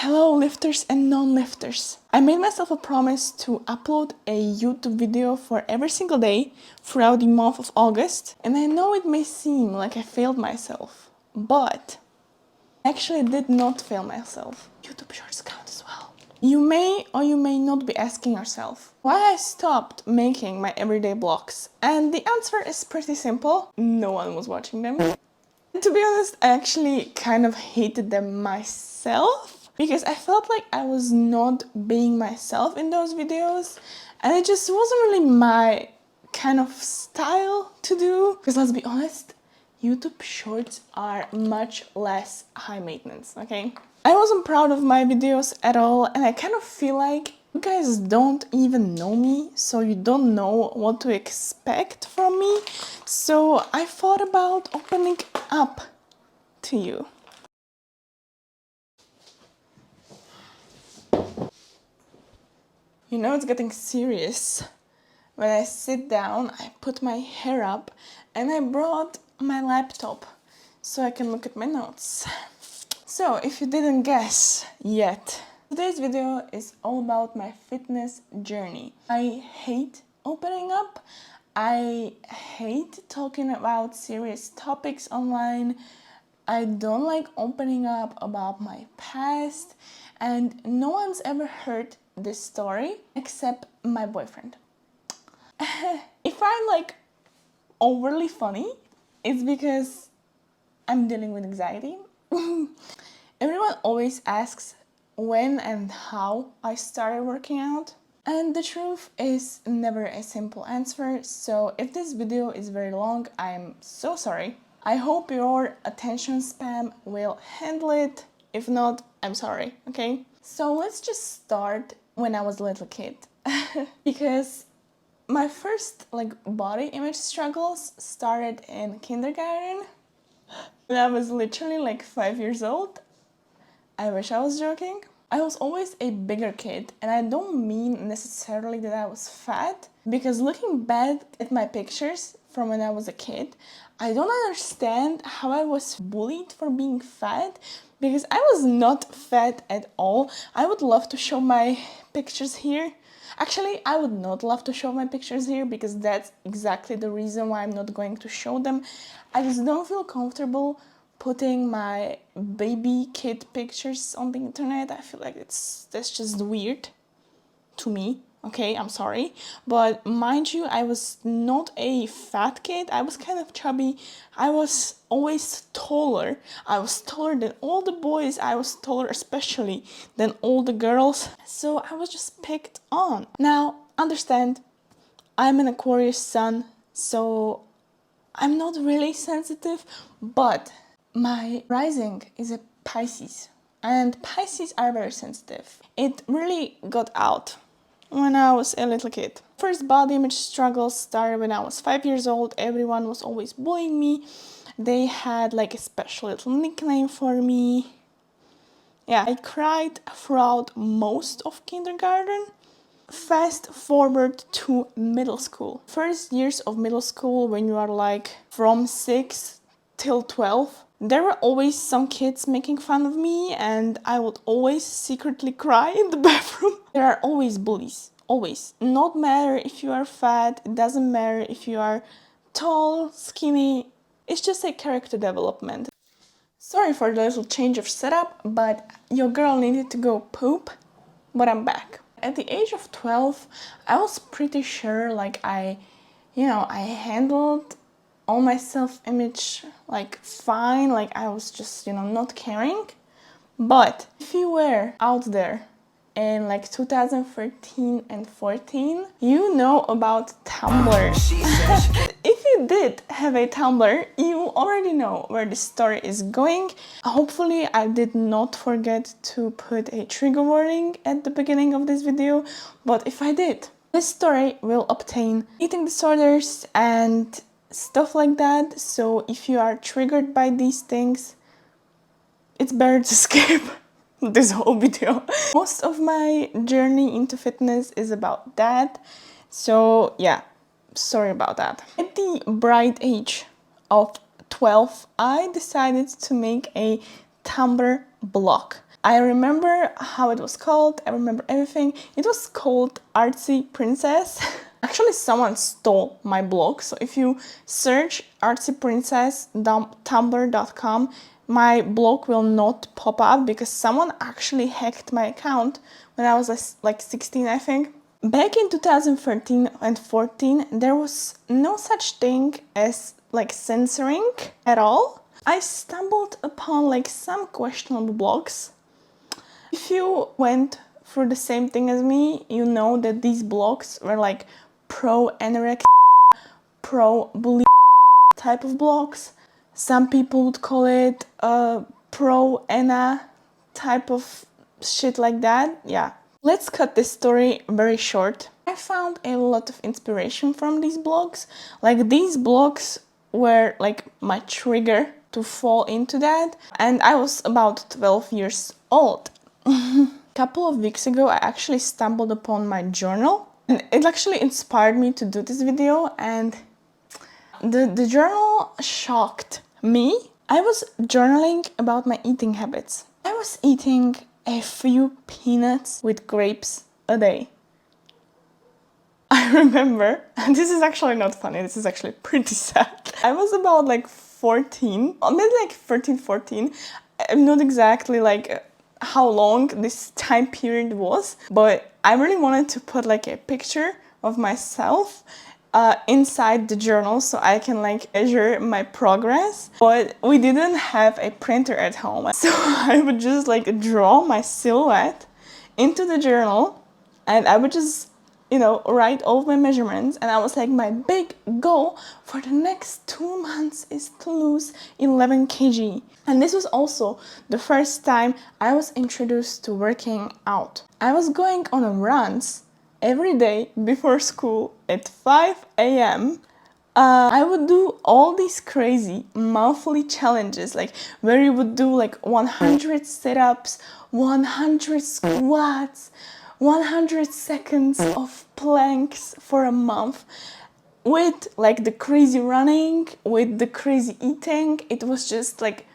Hello lifters and non-lifters. I made myself a promise to upload a YouTube video for every single day throughout the month of August, and I know it may seem like I failed myself, but I actually did not fail myself. YouTube shorts count as well. You may or you may not be asking yourself why I stopped making my everyday vlogs, and the answer is pretty simple. No one was watching them. To be honest, I actually kind of hated them myself because I felt like I was not being myself in those videos, and it just wasn't really my kind of style to do. Because let's be honest, YouTube shorts are much less high maintenance, okay? I wasn't proud of my videos at all, and I kind of feel like you guys don't even know me, so you don't know what to expect from me. So I thought about opening up to you. You know it's getting serious. When I sit down, I put my hair up and I brought my laptop so I can look at my notes. So if you didn't guess yet, today's video is all about my fitness journey. I hate opening up. I hate talking about serious topics online. I don't like opening up about my past, and no one's ever heard this story except my boyfriend. If I'm like overly funny, it's because I'm dealing with anxiety. Everyone always asks when and how I started working out, and the truth is never a simple answer. So if this video is very long, I'm so sorry. I hope your attention span will handle it. If not, I'm sorry, okay? So let's just start when I was a little kid. Because my first body image struggles started in kindergarten. When I was literally 5 years old. I wish I was joking. I was always a bigger kid, and I don't mean necessarily that I was fat, because looking back at my pictures from when I was a kid, I don't understand how I was bullied for being fat, because I was not fat at all. I would love to show my pictures here. Actually, I would not love to show my pictures here because that's exactly the reason why I'm not going to show them. I just don't feel comfortable putting my baby kid pictures on the internet. I feel like that's just weird to me. Okay, I'm sorry. But mind you, I was not a fat kid. I was kind of chubby. I was always taller. I was taller than all the boys. I was taller especially than all the girls. So I was just picked on. Now, understand, I'm an Aquarius sun, so I'm not really sensitive, but my rising is a Pisces, and Pisces are very sensitive. It really got out when I was a little kid. First body image struggles started when I was 5 years old. Everyone was always bullying me. They had a special little nickname for me. Yeah, I cried throughout most of kindergarten. Fast forward to middle school. First years of middle school, when you are from 6 till 12, there were always some kids making fun of me, and I would always secretly cry in the bathroom. There are always bullies, always. Not matter if you are fat, it doesn't matter if you are tall, skinny, it's just a character development. Sorry for the little change of setup, but your girl needed to go poop, but I'm back. At the age of 12, I was pretty sure I handled all my self-image fine, I was just not caring. But if you were out there in 2013 and 14, you know about Tumblr. If you did have a Tumblr, you already know where the story is going. Hopefully I did not forget to put a trigger warning at the beginning of this video, but if I did, this story will obtain eating disorders and stuff like that. So if you are triggered by these things, it's better to skip this whole video. Most of my journey into fitness is about that, so yeah, sorry about that. At the bright age of 12, I decided to make a Tumblr blog. I remember how it was called, I remember everything. It was called Artsy Princess. Actually, someone stole my blog, so if you search artsyprincess.tumblr.com, my blog will not pop up because someone actually hacked my account when I was like 16, I think. Back in 2013 and 14, there was no such thing as like censoring at all. I stumbled upon like some questionable blogs. If you went through the same thing as me, you know that these blogs were like pro-anorexia, pro-bully type of blogs. Some people would call it pro-ana type of shit like that. Yeah. Let's cut this story very short. I found a lot of inspiration from these blogs. Like these blogs were like my trigger to fall into that. And I was about 12 years old. A couple of weeks ago, I actually stumbled upon my journal. And it actually inspired me to do this video. And the journal shocked me. I was journaling about my eating habits. I was eating a few peanuts with grapes a day. I remember, and this is actually not funny, this is actually pretty sad. I was about like 14, or maybe like 13, 14. I'm not exactly like how long this time period was, but I really wanted to put like a picture of myself inside the journal so I can like measure my progress, but we didn't have a printer at home, so I would just like draw my silhouette into the journal and I would just, you know, write all of my measurements. And I was like, my big goal for the next 2 months is to lose 11 kg. And this was also the first time I was introduced to working out. I was going on runs every day before school at 5 a.m. I would do all these crazy monthly challenges, like where you would do like 100 sit-ups, 100 squats, 100 seconds of planks for a month, with like the crazy running, with the crazy eating. It was just like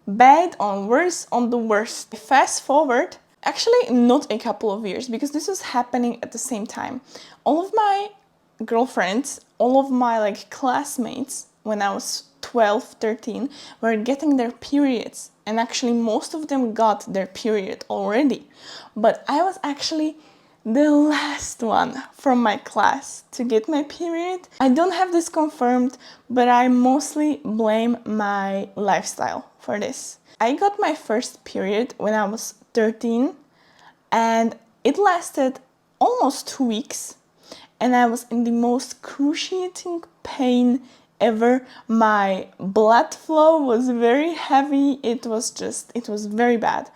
bad on worse on the worst. Fast forward, actually not a couple of years, because this was happening at the same time. All of my girlfriends, all of my like classmates when I was 12, 13 were getting their periods, and actually most of them got their period already. But I was actually the last one from my class to get my period. I don't have this confirmed, but I mostly blame my lifestyle for this. I got my first period when I was 13 and it lasted almost 2 weeks, and I was in the most excruciating pain ever. My blood flow was very heavy. It was very bad.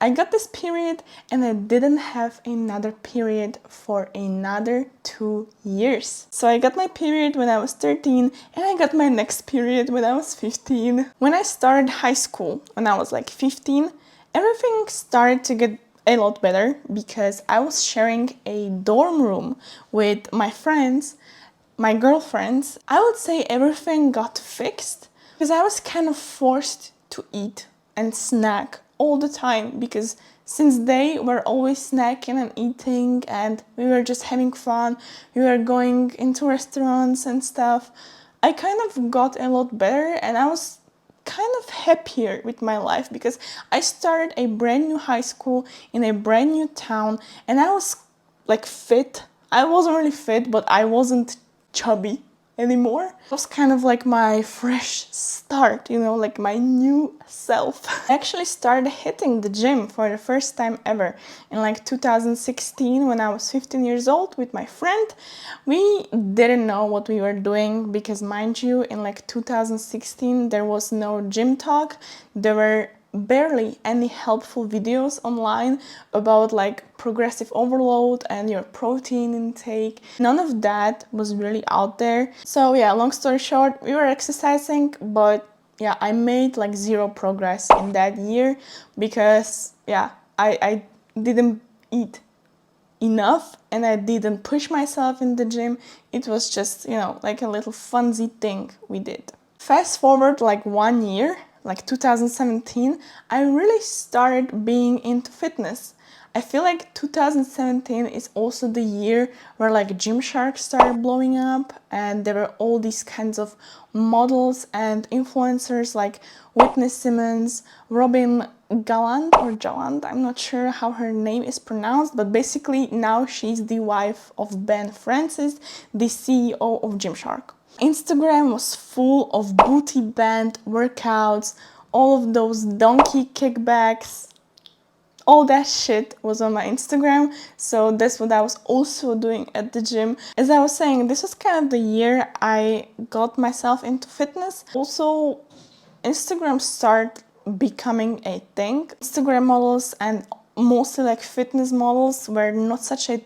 I got this period and I didn't have another period for another 2 years. So I got my period when I was 13 and I got my next period when I was 15. When I started high school, when I was like 15, everything started to get a lot better because I was sharing a dorm room with my friends, my girlfriends. I would say everything got fixed because I was kind of forced to eat and snack all the time, because since they were always snacking and eating and we were just having fun, we were going into restaurants and stuff, I kind of got a lot better and I was kind of happier with my life because I started a brand new high school in a brand new town and I was like fit. I wasn't really fit, but I wasn't chubby anymore. It was kind of like my fresh start, you know, like my new self. I actually started hitting the gym for the first time ever in like 2016 when I was 15 years old with my friend. We didn't know what we were doing because, mind you, in like 2016 there was no gym talk. There were barely any helpful videos online about like progressive overload and your protein intake. None of that was really out there. So yeah, long story short, we were exercising, but yeah, I made like zero progress in that year because yeah, I didn't eat enough and I didn't push myself in the gym. It was just, you know, like a little funsy thing we did. Fast forward like 1 year like 2017, I really started being into fitness. I feel like 2017 is also the year where like Gymshark started blowing up, and there were all these kinds of models and influencers like Whitney Simmons, Robin Gallant or Jallant, I'm not sure how her name is pronounced, but basically now she's the wife of Ben Francis, the CEO of Gymshark. Instagram was full of booty band workouts, all of those donkey kickbacks, all that shit was on my Instagram, so that's what I was also doing at the gym. As I was saying, this was kind of the year I got myself into fitness. Also, Instagram started becoming a thing. Instagram models and mostly like fitness models were not such a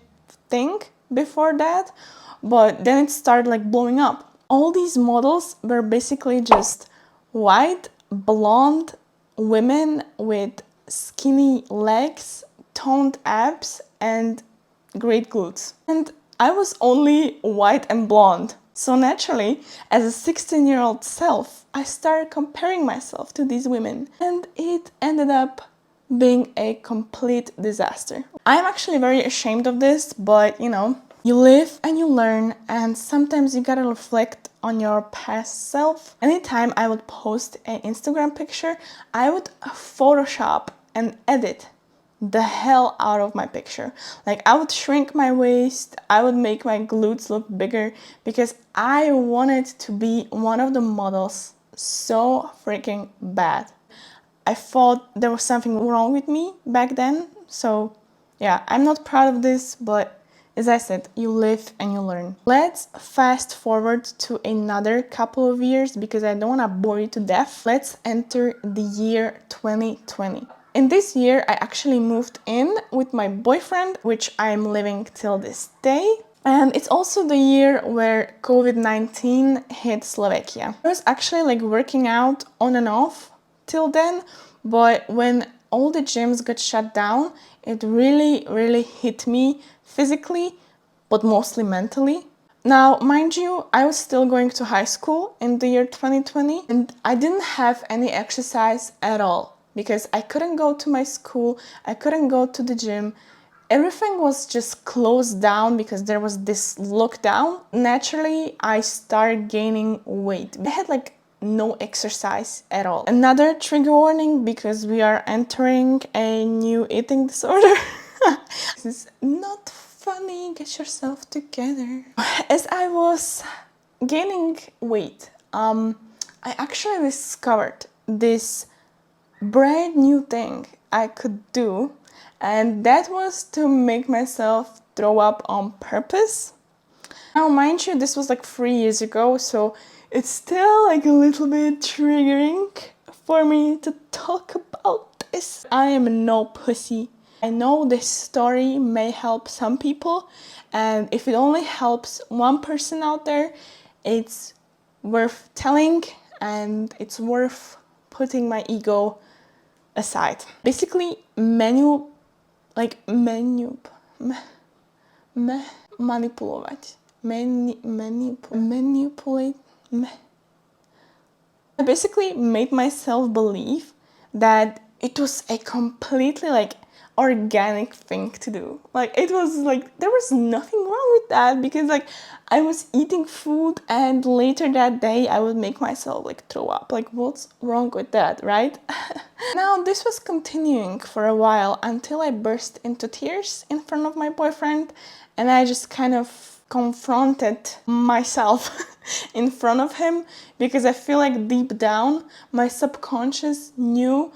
thing before that, but then it started like blowing up. All these models were basically just white, blonde women with skinny legs, toned abs, and great glutes. And I was only white and blonde. So naturally, as a 16-year-old self, I started comparing myself to these women. And it ended up being a complete disaster. I'm actually very ashamed of this, but you know, you live and you learn, and sometimes you gotta reflect on your past self. Anytime I would post an Instagram picture, I would Photoshop and edit the hell out of my picture. Like, I would shrink my waist, I would make my glutes look bigger because I wanted to be one of the models so freaking bad. I thought there was something wrong with me back then. So yeah, I'm not proud of this, but as I said, you live and you learn. Let's fast forward to another couple of years because I don't want to bore you to death. Let's enter the year 2020. In this year, I actually moved in with my boyfriend, which I'm living till this day. And it's also the year where COVID-19 hit Slovakia. I was actually like working out on and off till then, but when all the gyms got shut down, it really hit me physically, but mostly mentally. Now, mind you, I was still going to high school in the year 2020, and I didn't have any exercise at all because I couldn't go to my school, I couldn't go to the gym. Everything was just closed down because there was this lockdown. Naturally, I started gaining weight. I had like no exercise at all. Another trigger warning because we are entering a new eating disorder. This is not funny, get yourself together. As I was gaining weight, I actually discovered this brand new thing I could do, and that was to make myself throw up on purpose. Now, mind you, this was like 3 years ago, so it's still like a little bit triggering for me to talk about this. I am no pussy. I know this story may help some people, and if it only helps one person out there, it's worth telling and it's worth putting my ego aside. Basically, manipulovať. Manipulate. I basically made myself believe that it was a completely like organic thing to do. Like, it was like there was nothing wrong with that because like I was eating food and later that day I would make myself like throw up. Like, what's wrong with that, right? Now, this was continuing for a while until I burst into tears in front of my boyfriend, and I just kind of confronted myself in front of him because I feel like deep down my subconscious knew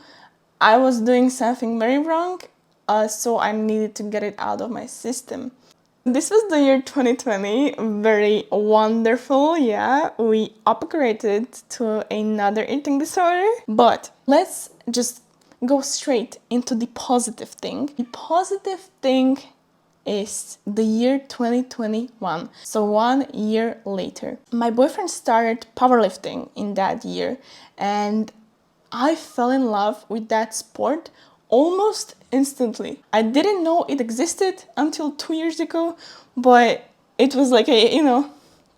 I was doing something very wrong, so I needed to get it out of my system. This was the year 2020, very wonderful, yeah. We upgraded to another eating disorder, but let's just go straight into the positive thing. The positive thing is the year 2021, so 1 year later. My boyfriend started powerlifting in that year, and I fell in love with that sport almost instantly. I didn't know it existed until 2 years ago, but it was like a,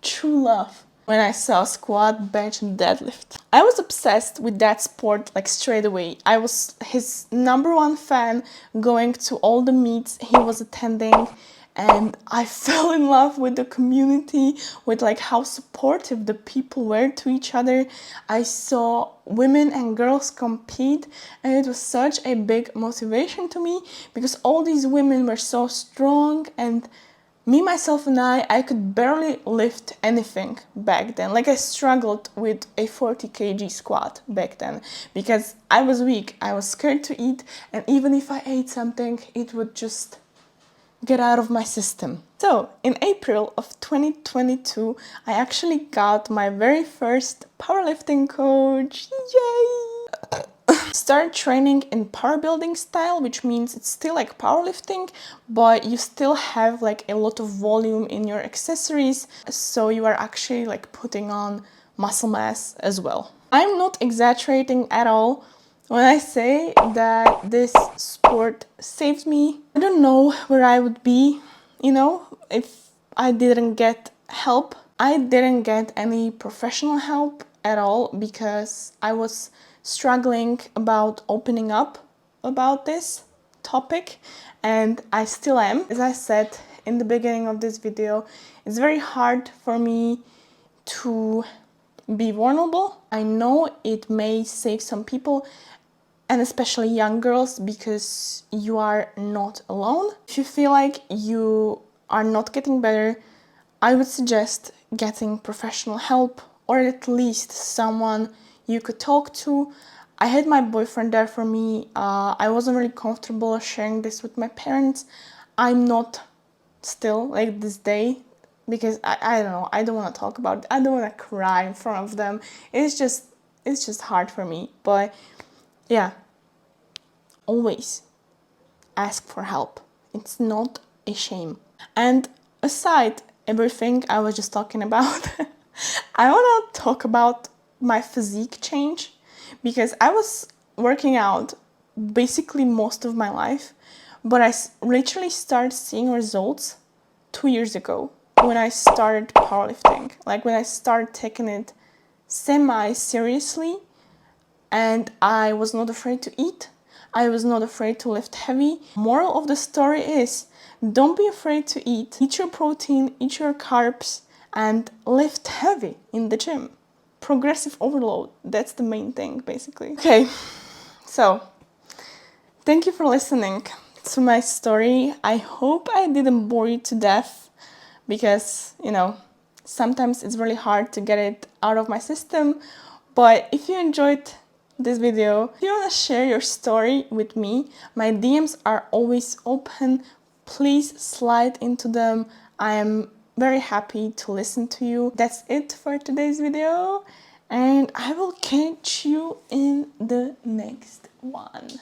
true love. when I saw squat, bench, and deadlift. I was obsessed with that sport like straight away. I was his #1 fan, going to all the meets he was attending, and I fell in love with the community, with like how supportive the people were to each other. I saw women and girls compete, and it was such a big motivation to me because all these women were so strong, and me, myself, and I could barely lift anything back then. Like I struggled with a 40 kg squat back then because I was weak, I was scared to eat, and even if I ate something, it would just get out of my system. So in April of 2022, I actually got my very first powerlifting coach. Yay! Start training in power building style, which means it's still like powerlifting, but you still have like a lot of volume in your accessories, so you are actually like putting on muscle mass as well. I'm not exaggerating at all when I say that this sport saved me. I don't know where I would be, if I didn't get help. I didn't get any professional help at all because I was struggling about opening up about this topic, and I still am. As I said in the beginning of this video, it's very hard for me to be vulnerable. I know it may save some people, and especially young girls, because you are not alone. If you feel like you are not getting better, I would suggest getting professional help, or at least someone you could talk to. I had my boyfriend there for me. I wasn't really comfortable sharing this with my parents. I'm not still like this day, because I don't know, I don't want to talk about it. I don't want to cry in front of them. It's just hard for me. But yeah, always ask for help. It's not a shame. And aside everything I was just talking about, I want to talk about my physique change, because I was working out basically most of my life, but I literally started seeing results 2 years ago when I started powerlifting, like when I started taking it semi-seriously, and I was not afraid to eat. I was not afraid to lift heavy. Moral of the story is, don't be afraid to eat. Eat your protein, eat your carbs, and lift heavy in the gym. Progressive overload, that's the main thing, basically. Okay, so thank you for listening to my story. I hope I didn't bore you to death, because, sometimes it's really hard to get it out of my system. But if you enjoyed this video, if you want to share your story with me, my DMs are always open. Please slide into them. I am very happy to listen to you. That's it for today's video, and I will catch you in the next one.